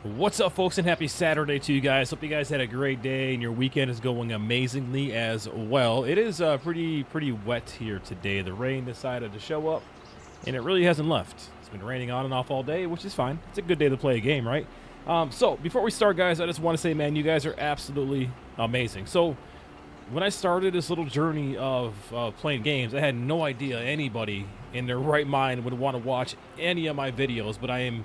What's up, folks, and happy Saturday to you guys. Hope you guys had a great day and your weekend is going amazingly as well. It is pretty wet here today. The rain decided to show up, and it really hasn't left. It's been raining on and off all day, which is fine. It's a good day to play a game, right? So before we start, guys, I just want to say, man, you guys are absolutely amazing. So when I started this little journey of playing games, I had no idea anybody in their right mind would want to watch any of my videos, but I am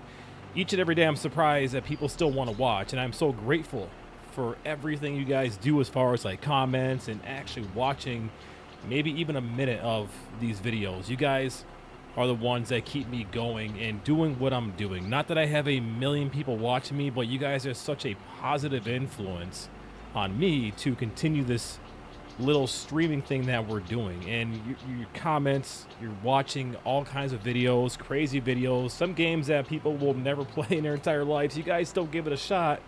each and every day I'm surprised that people still want to watch, and I'm so grateful for everything you guys do as far as like comments and actually watching maybe even a minute of these videos. You guys are the ones that keep me going and doing what I'm doing. Not that I have a million people watching me, but you guys are such a positive influence on me to continue this little streaming thing that we're doing. And your comments, you're watching all kinds of videos, crazy videos, some games that people will never play in their entire lives. You guys still give it a shot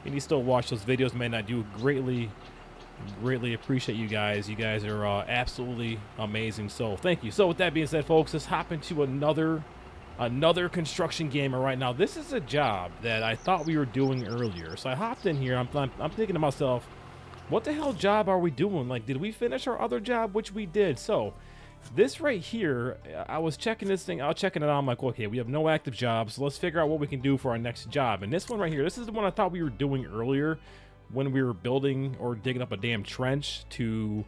and you still watch those videos, man. I do greatly appreciate you guys. You guys are absolutely amazing, so thank you. So with that being said, folks, let's hop into another construction game. Right now, this is a job that I thought we were doing earlier, so I hopped in here. I'm thinking to myself, what the hell job are we doing? Like, did we finish our other job? Which we did. So this right here, I was checking this thing. I was checking it out. I'm like, okay, we have no active jobs, so let's figure out what we can do for our next job. And this one right here, this is the one I thought we were doing earlier when we were building or digging up a damn trench to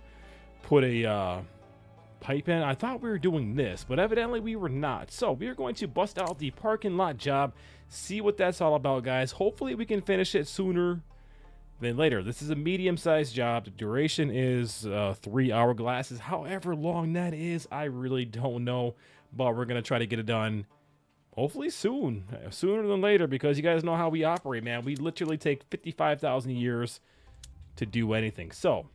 put a pipe in. I thought we were doing this, but evidently we were not. So we are going to bust out the parking lot job, see what that's all about, guys. Hopefully we can finish it sooner then later. This is a medium-sized job. The duration is 3 hourglasses. However long that is, I really don't know. But we're going to try to get it done hopefully soon. Sooner than later, because you guys know how we operate, man. We literally take 55,000 years to do anything. So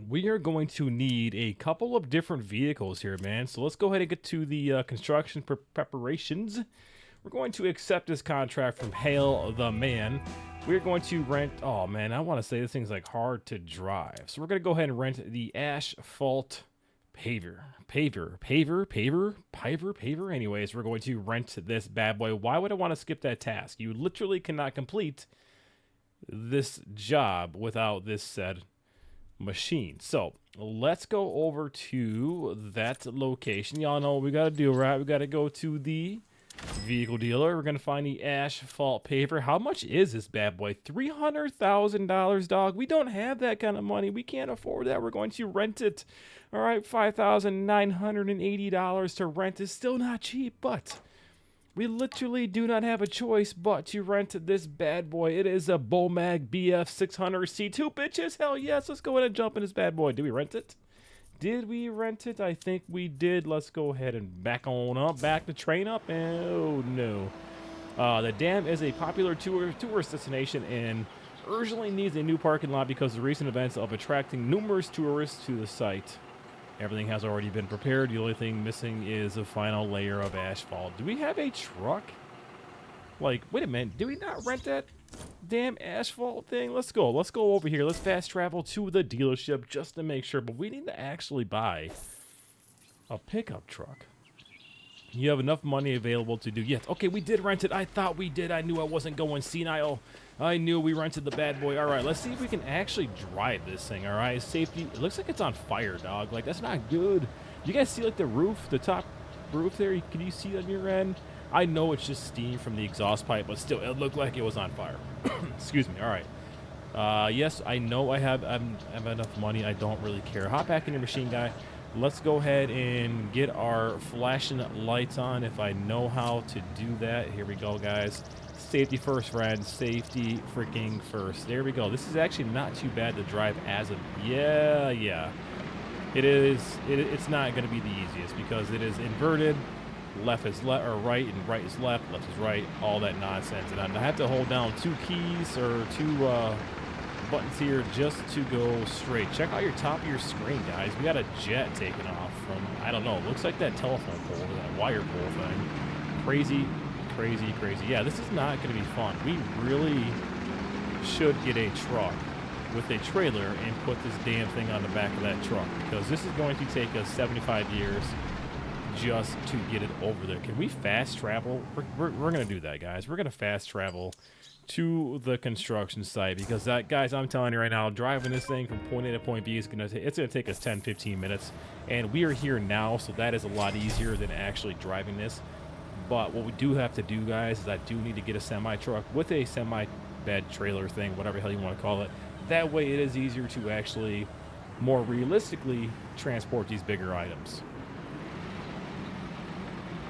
we are going to need a couple of different vehicles here, man. So let's go ahead and get to the construction preparations. We're going to accept this contract from Hale the Man. We're going to rent, oh man, I want to say this thing's like hard to drive. So we're going to go ahead and rent the Asphalt paver. Anyways, we're going to rent this bad boy. Why would I want to skip that task? You literally cannot complete this job without this said machine. So let's go over to that location. Y'all know what we got to do, right? We got to go to the vehicle dealer. We're gonna find the Asphalt paver. How much is this bad boy? $300,000, dog. We don't have that kind of money. We can't afford that. We're going to rent it. All right, $5,980 to rent is still not cheap, but we literally do not have a choice but to rent this bad boy. It is a Bomag BF 600 C2, bitches. Hell yes. Let's go ahead and jump in this bad boy. Did we rent it? Did we rent it? I think we did. Let's go ahead and back on up, back the train up. And oh no. The dam is a popular tourist destination and urgently needs a new parking lot because of the recent events of attracting numerous tourists to the site. Everything has already been prepared. The only thing missing is a final layer of asphalt. Do we have a truck? Like, wait a minute. Did we not rent that damn asphalt thing? Let's go over here. Let's fast travel to the dealership just to make sure. But we need to actually buy a pickup truck. You have enough money available to do. Yes. Okay, we did rent it. I thought we did. I knew I wasn't going senile. I knew we rented the bad boy. All right, let's see if we can actually drive this thing. All right, safety. It looks like it's on fire, dog. Like, that's not good. You guys see like the roof, the top roof there? Can you see on your end? I know it's just steam from the exhaust pipe, but still, it looked like it was on fire. Excuse me. All right. Yes, I know I have enough money. I don't really care. Hop back in your machine, guy. Let's go ahead and get our flashing lights on if I know how to do that. Here we go, guys. Safety first, friend. Safety freaking first. There we go. This is actually not too bad to drive as a... Yeah. It is. It's not going to be the easiest because it is inverted. Left is left, or right, and right is left is right, all that nonsense. And I have to hold down two keys or two buttons here just to go straight. Check out your top of your screen, guys. We got a jet taking off from, I don't know, it looks like that telephone pole or that wire pole thing. Crazy. Yeah, this is not going to be fun. We really should get a truck with a trailer and put this damn thing on the back of that truck, because this is going to take us 75 years just to get it over there. Can we fast travel? We're going to do that, guys. We're going to fast travel to the construction site because that, guys, I'm telling you right now, driving this thing from point A to point B is going to take us 10-15 minutes, and we are here now, so that is a lot easier than actually driving this. But what we do have to do, guys, is I do need to get a semi truck with a semi bed trailer thing, whatever the hell you want to call it. That way it is easier to actually more realistically transport these bigger items.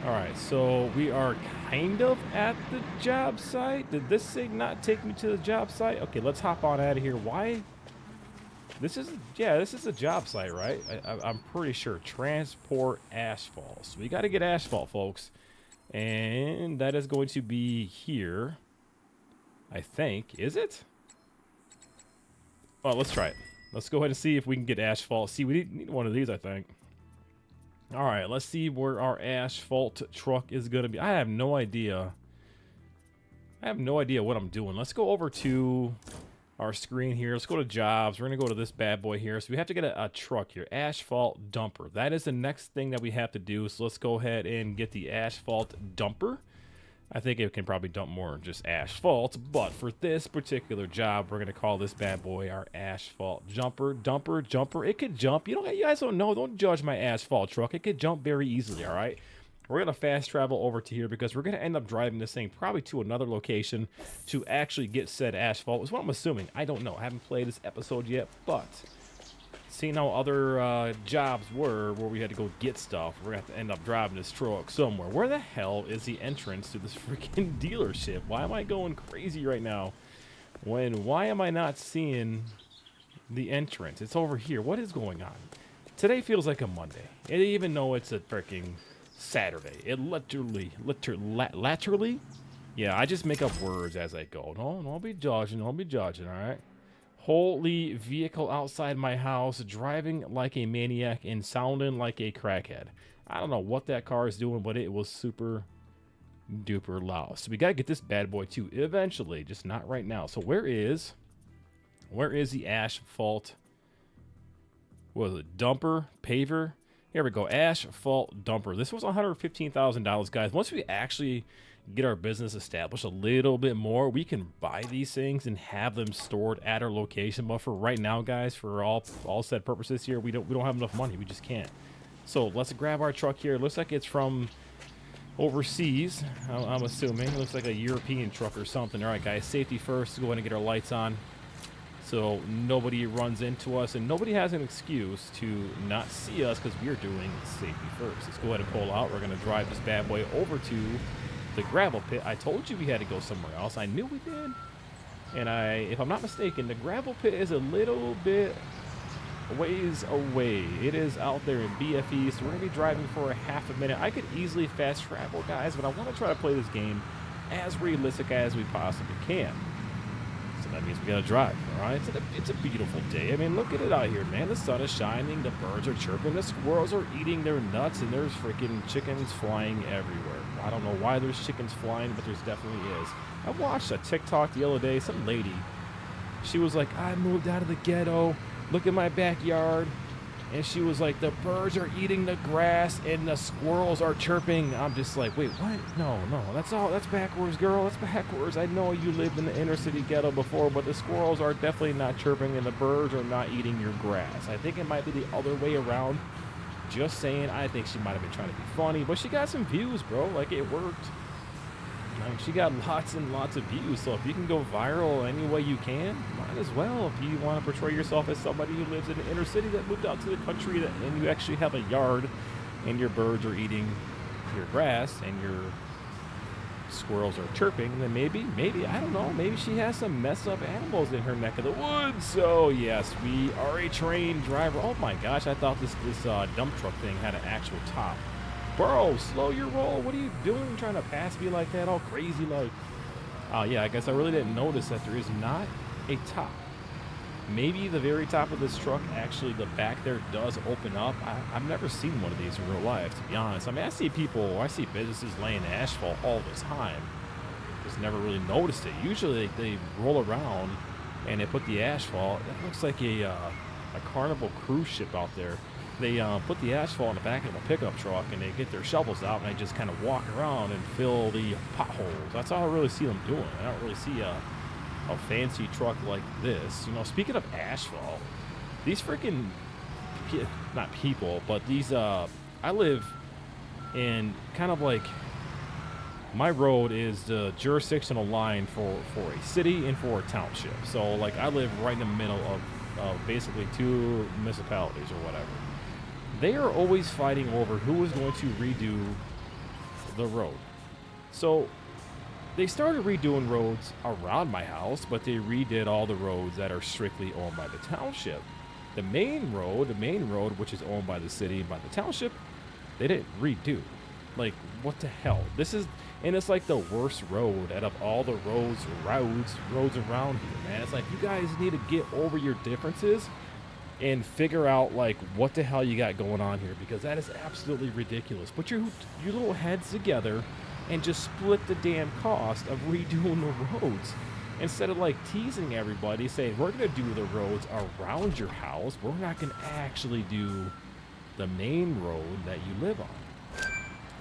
All right, so we are kind of at the job site. Did this thing not take me to the job site? Okay, let's hop on out of here. Why? This is, yeah, this is a job site, right? I'm pretty sure. Transport asphalt. So we got to get asphalt, folks. And that is going to be here, I think. Is it? Oh, let's try it. Let's go ahead and see if we can get asphalt. See, we need one of these, I think. All right, let's see where our asphalt truck is going to be. I have no idea. I have no idea what I'm doing. Let's go over to our screen here. Let's go to jobs. We're going to go to this bad boy here. So we have to get a truck here. Asphalt dumper. That is the next thing that we have to do. So let's go ahead and get the asphalt dumper. I think it can probably dump more than just asphalt, but for this particular job, we're going to call this bad boy our asphalt dumper. It could jump. You guys don't know. Don't judge my asphalt truck. It could jump very easily, all right? We're going to fast travel over to here because we're going to end up driving this thing probably to another location to actually get said asphalt, is what I'm assuming. I don't know. I haven't played this episode yet, but seeing how other jobs were where we had to go get stuff, we're going to have to end up driving this truck somewhere. Where the hell is the entrance to this freaking dealership? Why am I going crazy right now? Why am I not seeing the entrance? It's over here. What is going on? Today feels like a Monday. And even though it's a freaking Saturday, it laterally, yeah, I just make up words as I go. No, don't be judging, all right? Holy vehicle outside my house, driving like a maniac and sounding like a crackhead. I don't know what that car is doing, but it was super duper loud. So we gotta get this bad boy too eventually, just not right now. So where is the asphalt? What was it? Dumper, paver. Here we go. Asphalt dumper. This was $115,000, guys. Once we actually get our business established a little bit more, we can buy these things and have them stored at our location. But for right now, guys, for all said purposes here, we don't have enough money. We just can't. So let's grab our truck here. It looks like it's from overseas, I'm assuming. It looks like a European truck or something. All right, guys, safety first. Go ahead and get our lights on so nobody runs into us and nobody has an excuse to not see us because we're doing safety first. Let's go ahead and pull out. We're going to drive this bad boy over to the gravel pit. I told you we had to go somewhere else. I knew we did. And if I'm not mistaken, the gravel pit is a little bit ways away. It is out there in BFE, so we're going to be driving for a half a minute. I could easily fast travel, guys, but I want to try to play this game as realistic as we possibly can. So that means we got to drive, all right? It's a beautiful day. I mean, look at it out here, man. The sun is shining, the birds are chirping, the squirrels are eating their nuts, and there's freaking chickens flying everywhere. I don't know why there's chickens flying, but there's definitely is. I watched a TikTok the other day. Some lady, she was like, I moved out of the ghetto. Look at my backyard. And she was like, the birds are eating the grass and the squirrels are chirping. I'm just like, wait, what? No, that's backwards, girl. That's backwards. I know you lived in the inner city ghetto before, but the squirrels are definitely not chirping and the birds are not eating your grass. I think it might be the other way around. Just saying, I think she might have been trying to be funny, but she got some views, bro. Like, it worked. Like, she got lots and lots of views, so if you can go viral any way you can, might as well. If you want to portray yourself as somebody who lives in the inner city that moved out to the country and you actually have a yard and your birds are eating your grass and your squirrels are chirping, then maybe, I don't know, maybe she has some messed up animals in her neck of the woods. So, yes, we are a trained driver. Oh, my gosh, I thought this dump truck thing had an actual top. Bro, slow your roll. What are you doing trying to pass me like that all crazy like? Oh, yeah, I guess I really didn't notice that there is not a top. Maybe the very top of this truck, actually the back there does open up. I've never seen one of these in real life, to be honest. I mean, I see businesses laying asphalt all the time. Just never really noticed it. Usually they roll around and they put the asphalt. That looks like a Carnival cruise ship out there. they put the asphalt in the back of a pickup truck, and they get their shovels out, and they just kind of walk around and fill the potholes. That's all I really see them doing. I don't really see a fancy truck like this. You know, speaking of asphalt, these freaking, not people, but these, I live in kind of like, my road is the jurisdictional line for a city and for a township. So, like, I live right in the middle of basically two municipalities or whatever. They are always fighting over who is going to redo the road. So, they started redoing roads around my house, but they redid all the roads that are strictly owned by the township. The main road, which is owned by the city and by the township, they didn't redo. Like, what the hell? And it's like the worst road out of all the roads around here, man. It's like, you guys need to get over your differences and figure out, like, what the hell you got going on here, because that is absolutely ridiculous. Put your little heads together and just split the damn cost of redoing the roads. Instead of, like, teasing everybody, saying, we're going to do the roads around your house, we're not going to actually do the main road that you live on.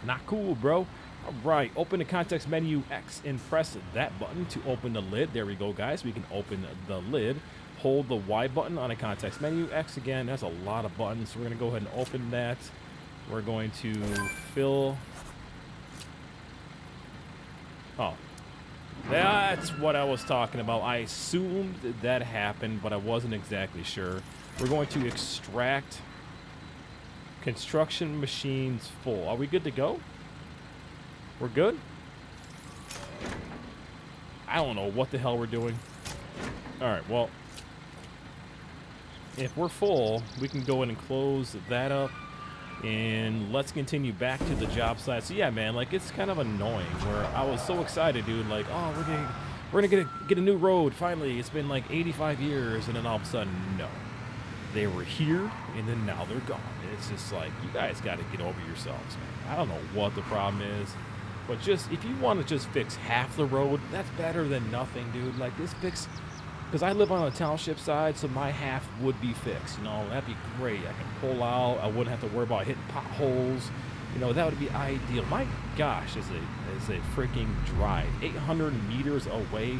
Not cool, bro. All right, open the context menu X and press that button to open the lid. There we go, guys. We can open the lid. Hold the Y button on a context menu. X again, that's a lot of buttons. So we're going to go ahead and open that. We're going to fill. Oh, that's what I was talking about. I assumed that happened, but I wasn't exactly sure. We're going to extract construction machines full. Are we good to go? We're good? I don't know what the hell we're doing. All right, well, if we're full, we can go in and close that up, and let's continue back to the job site. So yeah, man, like, it's kind of annoying where I was so excited, dude, like, oh, we're gonna get a new road finally. It's been like 85 years, and then all of a sudden, no. They were here, and then now they're gone. It's just like, you guys got to get over yourselves, man. I don't know what the problem is, but just, if you want to just fix half the road, that's better than nothing, dude. Like, this fix, because I live on a township side, so my half would be fixed. You know, that'd be great. I can pull out. I wouldn't have to worry about hitting potholes. You know, that would be ideal. My gosh, is a freaking drive 800 meters away.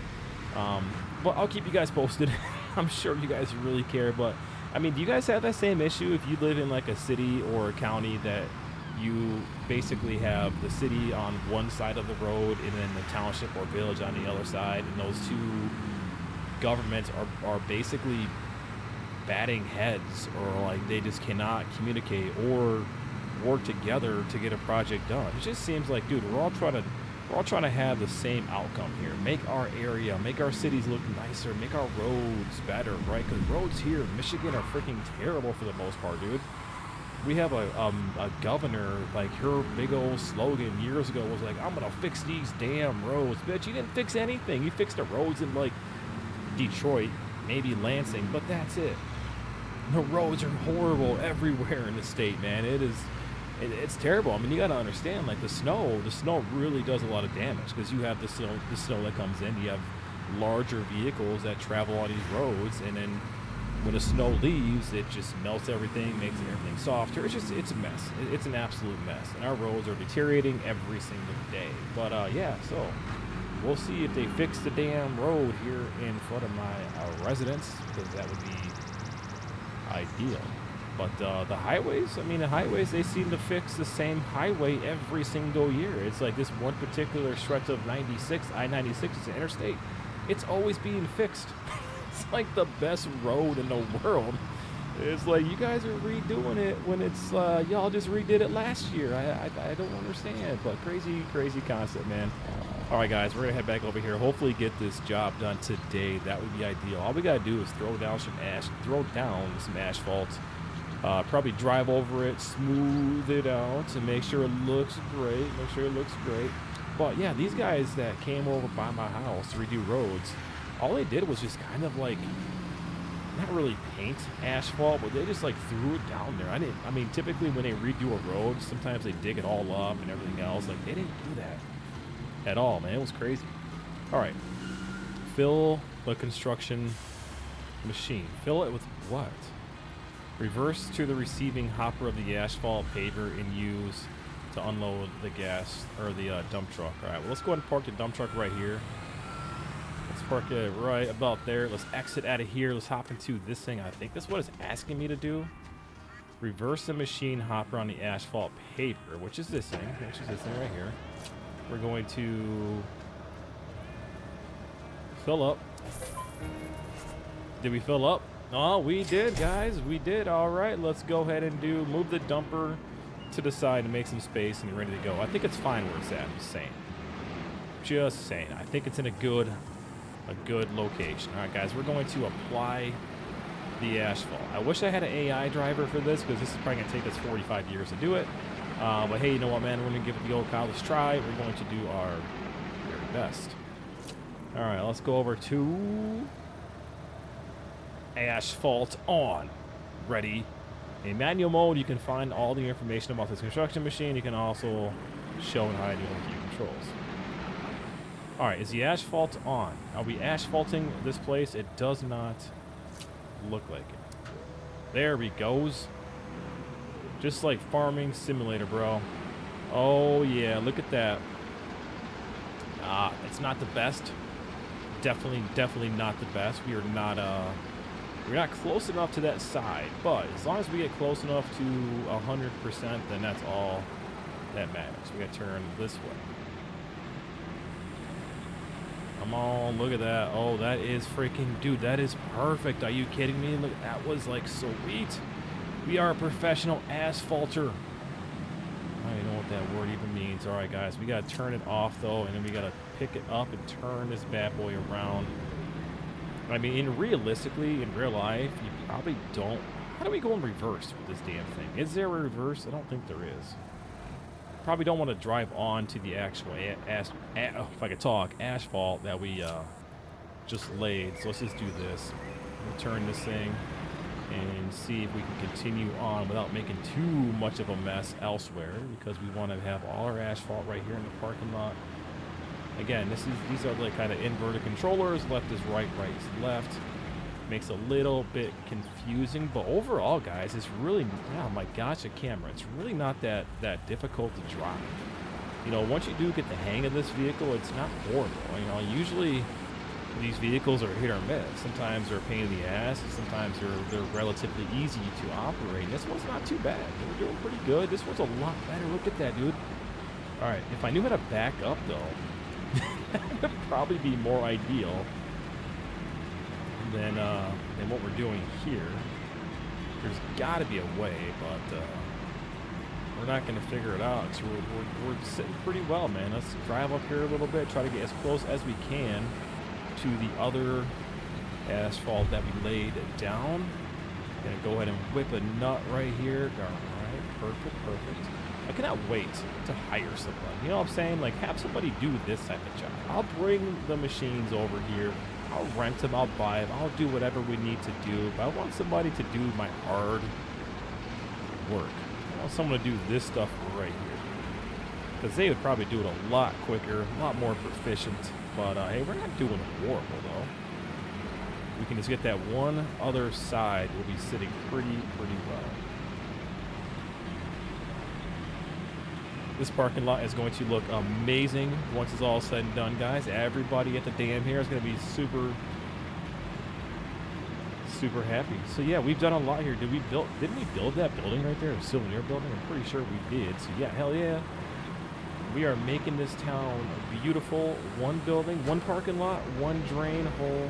But I'll keep you guys posted. I'm sure you guys really care, but I mean, do you guys have that same issue if you live in like a city or a county that you basically have the city on one side of the road and then the township or village on the other side, and those two governments are basically batting heads, or like they just cannot communicate or work together to get a project done? It just seems like, dude, we're all trying to have the same outcome here. Make our area, make our cities look nicer, make our roads better, right? Because roads here in Michigan are freaking terrible for the most part, dude. We have a governor, like, her big old slogan years ago was like, I'm gonna fix these damn roads. Bitch, you didn't fix anything. You fixed the roads in like Detroit, maybe Lansing, but that's it. The roads are horrible everywhere in the state, man. It's terrible. I mean, you got to understand, like, the snow really does a lot of damage, because you have the snow that comes in. You have larger vehicles that travel on these roads, and then when the snow leaves, it just melts everything, makes everything softer. It's a mess. It's an absolute mess, and our roads are deteriorating every single day. But yeah, so we'll see if they fix the damn road here in front of my residence, because that would be ideal. But the highways, they seem to fix the same highway every single year. It's like this one particular stretch of 96, I-96, is an interstate. It's always being fixed. It's like the best road in the world. It's like, you guys are redoing it when it's, y'all just redid it last year. I don't understand, but crazy concept, man. All right, guys, we're going to head back over here. Hopefully get this job done today. That would be ideal. All we got to do is throw down some asphalt. Probably drive over it, smooth it out to make sure it looks great. But yeah, these guys that came over by my house to redo roads, all they did was just kind of like, not really paint asphalt, but they just like threw it down there. I mean, typically when they redo a road, sometimes they dig it all up and everything else. Like, they didn't do that at all, man. It was crazy. All right, fill the construction machine. Fill it with what? Reverse to the receiving hopper of the asphalt paver and use to unload the gas or the dump truck. All right, well, let's go ahead and park the dump truck right here. Let's park it right about there. Let's exit out of here. Let's hop into this thing. I think that's what it's asking me to do. Reverse the machine hopper on the asphalt paver, which is this thing. Which is this thing right here. We're going to fill up. Did we fill up? Oh, we did, guys. We did. All right, let's go ahead and move the dumper to the side and make some space and ready to go. I think it's fine where it's at. I'm just saying. Just saying. I think it's in a good location. All right, guys, we're going to apply the asphalt. I wish I had an AI driver for this because this is probably going to take us 45 years to do it. But hey, you know what, man? We're going to give it the old college try. We're going to do our very best. All right, let's go over to asphalt on. Ready. In manual mode, you can find all the information about this construction machine. You can also show and hide your key controls. All right, is the asphalt on? Are we asphalting this place? It does not look like it. There we goes. Just like farming simulator, bro. Oh yeah, look at that. It's not the best. Definitely not the best. We're not close enough to that side, but as long as we get close enough to 100%, then that's all that matters. We gotta turn this way. Come on, look at that. Oh, that is freaking, dude, that is perfect. Are you kidding me? Look, that was like sweet. We are a professional asphalter. I don't even know what that word even means. All right, guys, we got to turn it off, though, and then we got to pick it up and turn this bad boy around. I mean, realistically, in real life, you probably don't. How do we go in reverse with this damn thing? Is there a reverse? I don't think there is. Probably don't want to drive on to the actual, if I could talk, asphalt that we just laid. So let's just do this. We'll turn this thing and see if we can continue on without making too much of a mess elsewhere, because we want to have all our asphalt right here in the parking lot. Again, these are like kind of inverted controllers. Left is right, right is left. Makes a little bit confusing, but overall, guys, it's really, oh my gosh, a camera. It's really not that difficult to drive. You know, once you do get the hang of this vehicle, it's not horrible. You know, usually these vehicles are hit or miss. Sometimes they're a pain in the ass, and sometimes they're relatively easy to operate. This one's not too bad. We're doing pretty good. This one's a lot better. Look at that, dude. All right, if I knew how to back up, though, that would probably be more ideal than what we're doing here. There's got to be a way, but we're not going to figure it out. So we're sitting pretty well, man. Let's drive up here a little bit, try to get as close as we can to the other asphalt that we laid down. Gonna go ahead and whip a nut right here. All right, perfect. I cannot wait to hire somebody. You know what I'm saying? Like, have somebody do this type of job. I'll bring the machines over here. I'll rent them. I'll buy them. I'll do whatever we need to do. But I want somebody to do my hard work. I want someone to do this stuff right here, because they would probably do it a lot quicker, a lot more proficient. But hey, we're not doing horrible though. We can just get that one other side. We'll be sitting pretty well. This parking lot is going to look amazing once it's all said and done, guys. Everybody at the dam here is going to be super happy. So yeah, we've done a lot here. Didn't we build that building right there, a souvenir building? I'm pretty sure we did. So yeah, hell yeah. We are making this town beautiful. One building, one parking lot, one drain hole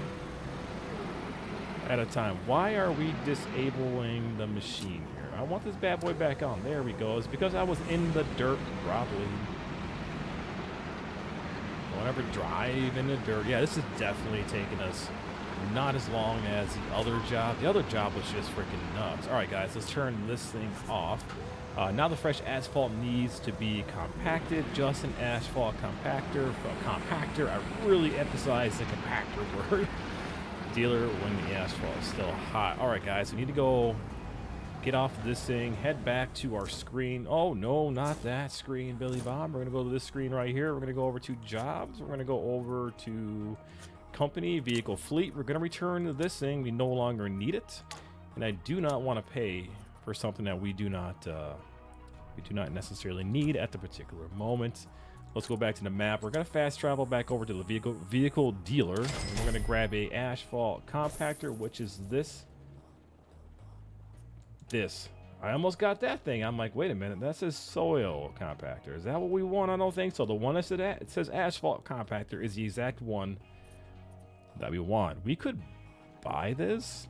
at a time. Why are we disabling the machine here? I want this bad boy back on. There we go. It's because I was in the dirt, probably. Don't ever drive in the dirt. Yeah, this is definitely taking us not as long as the other job. The other job was just freaking nuts. All right, guys, let's turn this thing off. Now the fresh asphalt needs to be compacted. Just an asphalt compactor. I really emphasize the compactor word. Dealer when the asphalt is still hot. All right, guys, we need to go get off of this thing, head back to our screen. Oh, no, not that screen, Billy Bob. We're going to go to this screen right here. We're going to go over to jobs. We're going to go over to company, vehicle fleet. We're going to return to this thing. We no longer need it. And I do not want to pay for something that we do not necessarily need at the particular moment. Let's go back to the map. We're going to fast travel back over to the vehicle dealer. And we're going to grab a asphalt compactor, which is this. I almost got that thing. I'm like, wait a minute, that says soil compactor. Is that what we want? I don't think so. The one that said it says asphalt compactor is the exact one that we want. We could buy this,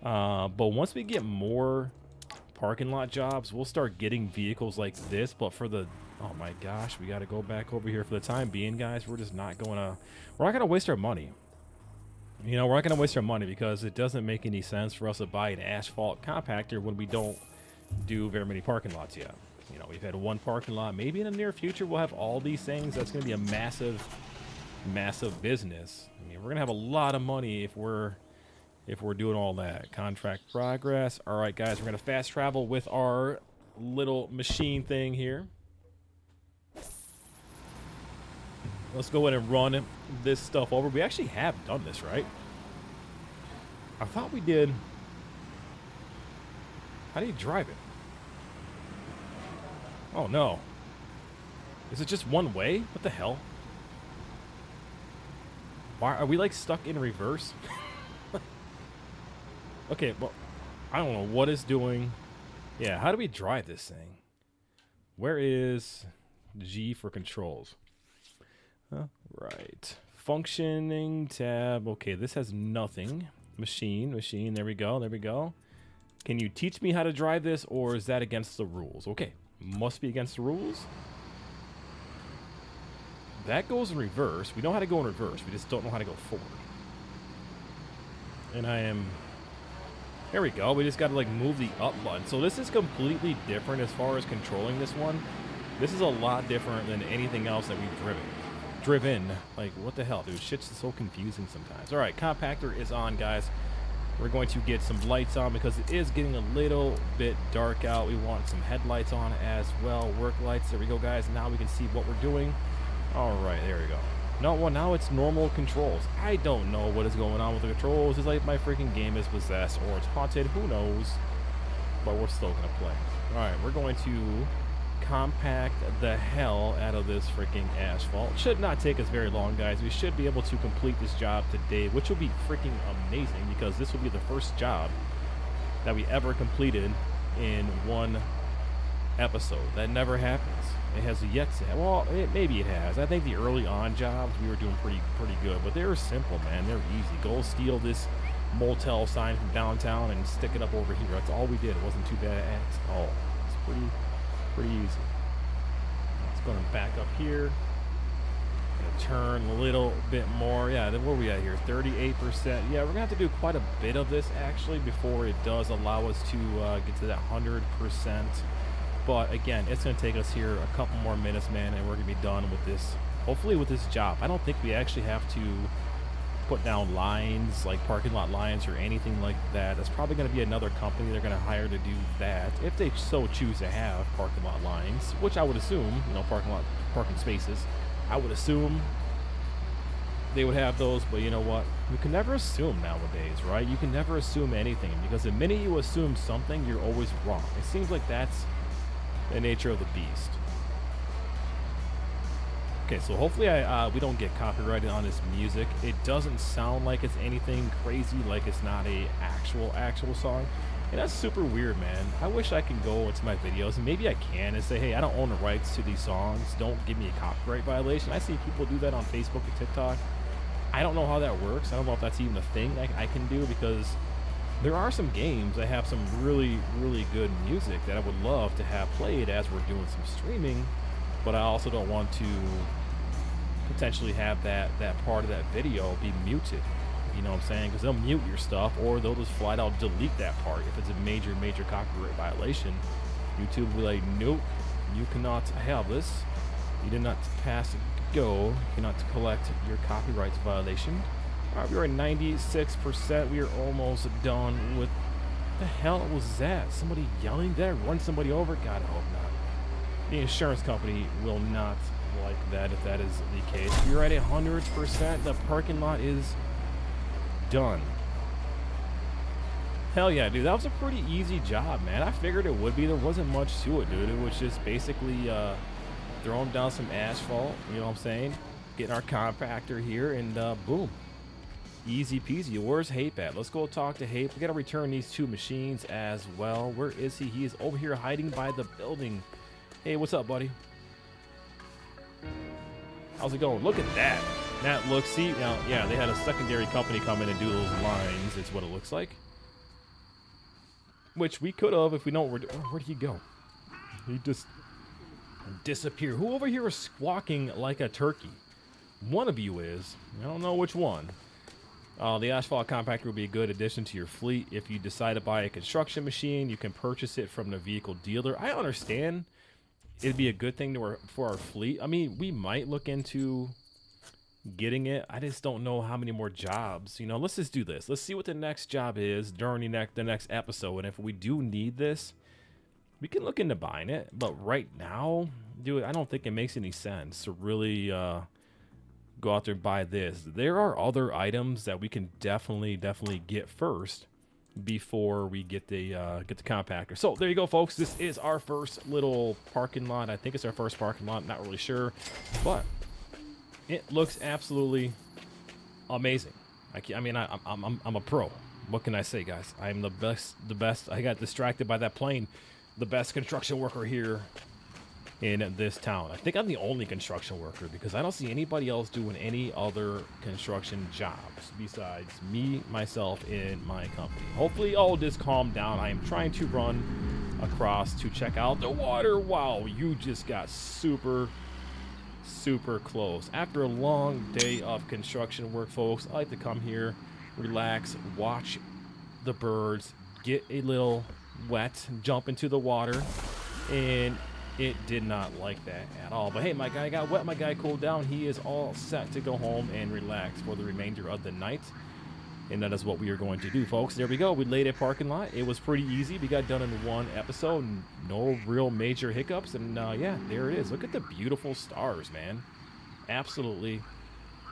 but once we get more parking lot jobs, we'll start getting vehicles like this. But for the, oh my gosh, we got to go back over here for the time being, guys. We're just not gonna waste our money. You know, we're not going to waste our money because it doesn't make any sense for us to buy an asphalt compactor when we don't do very many parking lots yet. You know, we've had one parking lot. Maybe in the near future we'll have all these things. That's going to be a massive, massive business. I mean, we're going to have a lot of money if we're doing all that. Contract progress. All right, guys, we're going to fast travel with our little machine thing here. Let's go ahead and run this stuff over. We actually have done this, right? I thought we did. How do you drive it? Oh, no. Is it just one way? What the hell? Why are we, like, stuck in reverse? Okay, well, I don't know what it's doing. Yeah, how do we drive this thing? Where is G for controls? Right. Functioning tab. Okay, this has nothing. Machine. There we go. Can you teach me how to drive this, or is that against the rules? Okay, must be against the rules. That goes in reverse. We know how to go in reverse. We just don't know how to go forward. And there we go. We just got to, like, move the up button. So this is completely different as far as controlling this one. This is a lot different than anything else that we've driven. Like, what the hell, dude? Shit's so confusing sometimes. All right, compactor is on, guys. We're going to get some lights on because it is getting a little bit dark out. We want some headlights on as well. Work lights. There we go, guys. Now we can see what we're doing. All right, there we go. No, well, now it's normal controls. I don't know what is going on with the controls. It's like my freaking game is possessed or it's haunted. Who knows? But we're still going to play. All right, we're going to compact the hell out of this freaking asphalt. Should not take us very long, guys. We should be able to complete this job today, which will be freaking amazing because this will be the first job that we ever completed in one episode. That never happens. It has yet to. Well, maybe it has. I think the early on jobs we were doing pretty good, but they were simple, man. They're easy. Go steal this motel sign from downtown and stick it up over here. That's all we did. It wasn't too bad at all. It's pretty easy. Let's go and back up here. Gonna turn a little bit more. Yeah, then where are we at here? 38%. Yeah, we're gonna have to do quite a bit of this actually before it does allow us to get to that 100%. But again, it's gonna take us here a couple more minutes, man, and we're gonna be done with this. Hopefully with this job. I don't think we actually have to put down lines, like parking lot lines or anything like that. That's probably going to be another company they're going to hire to do that if they so choose to have parking lot lines, which I would assume, you know, parking spaces. I would assume they would have those, but you know what? You can never assume nowadays, right? You can never assume anything because the minute you assume something, you're always wrong. It seems like that's the nature of the beast. Okay, so hopefully we don't get copyrighted on this music. It doesn't sound like it's anything crazy, like it's not a actual song. And that's super weird, man. I wish I could go into my videos, and maybe I can, and say, hey, I don't own the rights to these songs. Don't give me a copyright violation. I see people do that on Facebook and TikTok. I don't know how that works. I don't know if that's even a thing I can do, because there are some games that have some really good music that I would love to have played as we're doing some streaming. But I also don't want to potentially have that part of that video be muted. You know what I'm saying? Because they'll mute your stuff, or they'll just flat out delete that part if it's a major copyright violation. YouTube will be like, nope, you cannot have this. You did not pass go. You cannot collect your copyrights violation. All right, we're at 96%. We are almost done with. The hell was that? Somebody yelling? Did I run somebody over? God, I hope not. The insurance company will not like that if that is the case. You're at 100%. The parking lot is done. Hell yeah, dude. That was a pretty easy job, man. I figured it would be. There wasn't much to it, dude. It was just basically throwing down some asphalt, you know what I'm saying? Getting our compactor here, and boom. Easy peasy. Where's Hape at? Let's go talk to Hape. We got to return these two machines as well. Where is he? He is over here hiding by the building. Hey, what's up, buddy? How's it going? Look at that. That looks, see, now, yeah, they had a secondary company come in and do those lines, is what it looks like. Which we could have if we know where'd he go? He just disappeared. Who over here is squawking like a turkey? One of you is. I don't know which one. The Asphalt compactor will be a good addition to your fleet. If you decide to buy a construction machine, you can purchase it from the vehicle dealer. I understand it'd be a good thing for our fleet. I mean, we might look into getting it. I just don't know how many more jobs. You know, let's just do this. Let's see what the next job is during the next episode. And if we do need this, we can look into buying it. But right now, dude, I don't think it makes any sense to really go out there and buy this. There are other items that we can definitely get first before we get the compactor. So there you go, folks. This is our first little parking lot. I think it's our first parking lot. Not really sure, but it looks absolutely amazing. I mean, I'm a pro. What can I say, guys? I'm the best. I got distracted by that plane. The best construction worker here in this town. I think I'm the only construction worker because I don't see anybody else doing any other construction jobs besides me, myself, and my company. Hopefully all this calmed down. I am trying to run across to check out the water. Wow, you just got super close. After a long day of construction work, folks, I like to come here, relax, watch the birds, get a little wet, jump into the water, and it did not like that at all. But hey, my guy got wet, my guy cooled down. He is all set to go home and relax for the remainder of the night. And that is what we are going to do, folks. There we go. We laid a parking lot. It was pretty easy. We got done in one episode. No real major hiccups. And yeah, there it is. Look at the beautiful stars, man. Absolutely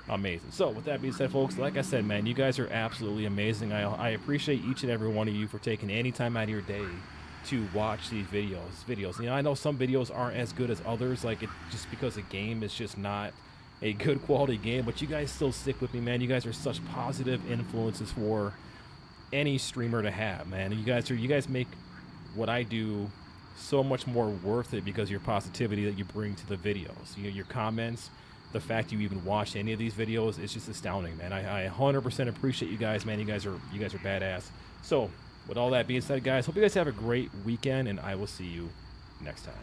amazing. So with that being said, folks, like I said, man, you guys are absolutely amazing. I appreciate each and every one of you for taking any time out of your day to watch these videos. You know, I know some videos aren't as good as others, like just because the game is just not a good quality game, but you guys still stick with me, man. You guys are such positive influences for any streamer to have, man. You guys make what I do so much more worth it because of your positivity that you bring to the videos. You know, your comments, the fact you even watch any of these videos, it's just astounding, man. I 100% appreciate you guys, man. You guys are badass. So with all that being said, guys, hope you guys have a great weekend, and I will see you next time.